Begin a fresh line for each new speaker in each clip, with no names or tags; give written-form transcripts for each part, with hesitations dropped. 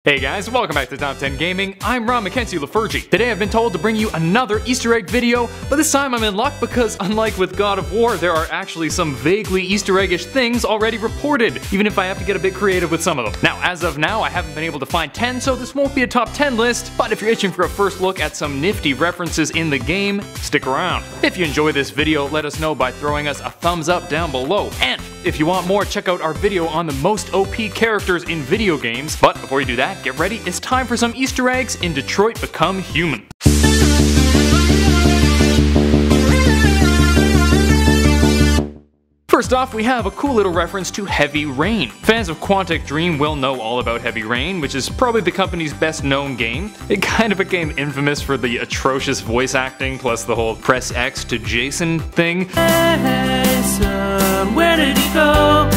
Hey guys, welcome back to Top 10 Gaming. I'm Ron McKenzie-Lefurgey. Today I've been told to bring you another Easter egg video, but this time I'm in luck because unlike with God of War, there are actually some vaguely Easter Eggish things already reported, even if I have to get a bit creative with some of them. Now, as of now, I haven't been able to find 10, so this won't be a top 10 list, but if you're itching for a first look at some nifty references in the game, stick around. If you enjoy this video, let us know by throwing us a thumbs up down below, and if you want more, check out our video on the most OP characters in video games. But before you do that, get ready, it's time for some Easter eggs in Detroit Become Human. First off, we have a cool little reference to Heavy Rain. Fans of Quantic Dream will know all about Heavy Rain, which is probably the company's best known game. It kind of became infamous for the atrocious voice acting, plus the whole press X to Jason thing.
Hey son, where did you go?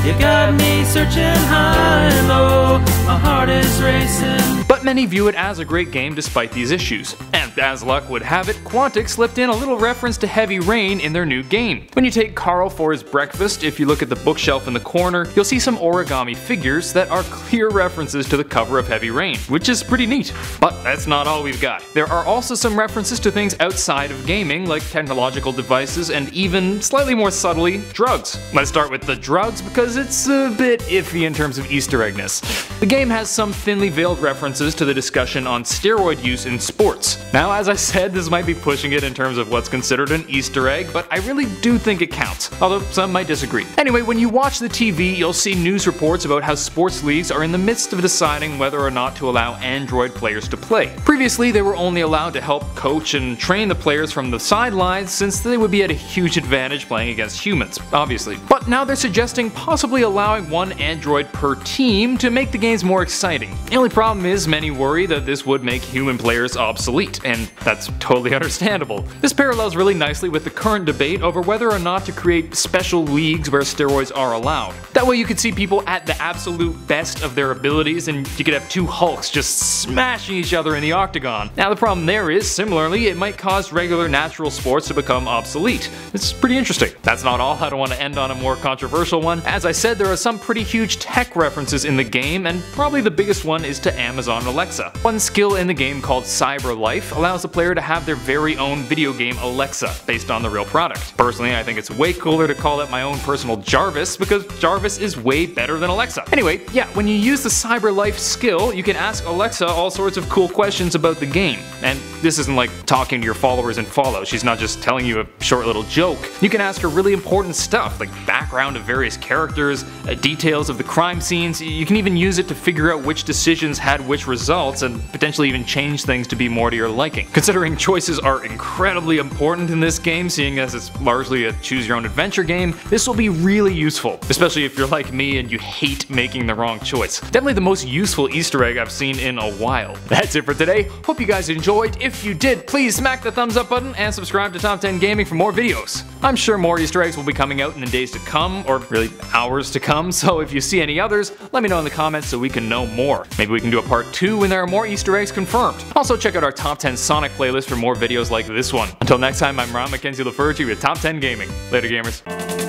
You got me searching high and low, my heart is racing.
But many view it as a great game despite these issues. And as luck would have it, Quantic slipped in a little reference to Heavy Rain in their new game. When you take Carl for his breakfast, if you look at the bookshelf in the corner, you'll see some origami figures that are clear references to the cover of Heavy Rain, which is pretty neat. But that's not all we've got. There are also some references to things outside of gaming, like technological devices and even, slightly more subtly, drugs. Let's start with the drugs because it's a bit iffy in terms of Easter eggness. The game has some thinly veiled references to the discussion on steroid use in sports. Now, as I said, this might be pushing it in terms of what's considered an Easter egg, but I really do think it counts, although some might disagree. Anyway, when you watch the TV, you'll see news reports about how sports leagues are in the midst of deciding whether or not to allow Android players to play. Previously, they were only allowed to help coach and train the players from the sidelines since they would be at a huge advantage playing against humans, obviously. But now they're suggesting possibly allowing one Android per team to make the games more exciting. The only problem is many worry that this would make human players obsolete, and that's totally understandable. This parallels really nicely with the current debate over whether or not to create special leagues where steroids are allowed. That way you could see people at the absolute best of their abilities and you could have two Hulks just smashing each other in the octagon. Now the problem there is, similarly, it might cause regular natural sports to become obsolete. It's pretty interesting. That's not all, I don't want to end on a more controversial one. As I said, there are some pretty huge tech references in the game, and probably the biggest one is to Amazon Alexa. One skill in the game called Cyber Life allows the player to have their very own video game Alexa based on the real product. Personally, I think it's way cooler to call it my own personal Jarvis because Jarvis is way better than Alexa. Anyway, yeah, when you use the Cyber Life skill, you can ask Alexa all sorts of cool questions about the game. And this isn't like talking to your followers in Fallout, she's not just telling you a short little joke. You can ask her really important stuff like background of various characters, details of the crime scenes. You can even use it to figure out which decisions had which results and potentially even change things to be more to your liking. Considering choices are incredibly important in this game, seeing as it's largely a choose your own adventure game, this will be really useful, especially if you're like me and you hate making the wrong choice. Definitely the most useful Easter egg I've seen in a while. That's it for today. Hope you guys enjoyed. If you did, please smack the thumbs up button and subscribe to Top 10 Gaming for more videos. I'm sure more Easter eggs will be coming out in the days to come, or really hours to come, so if you see any others, let me know in the comments so we can know more. Maybe we can do a part 2 when there are more Easter eggs confirmed. Also check out our Top 10 Sonic playlist for more videos like this one. Until next time, I'm Ron McKenzie-Lefurgey with Top 10 Gaming. Later gamers.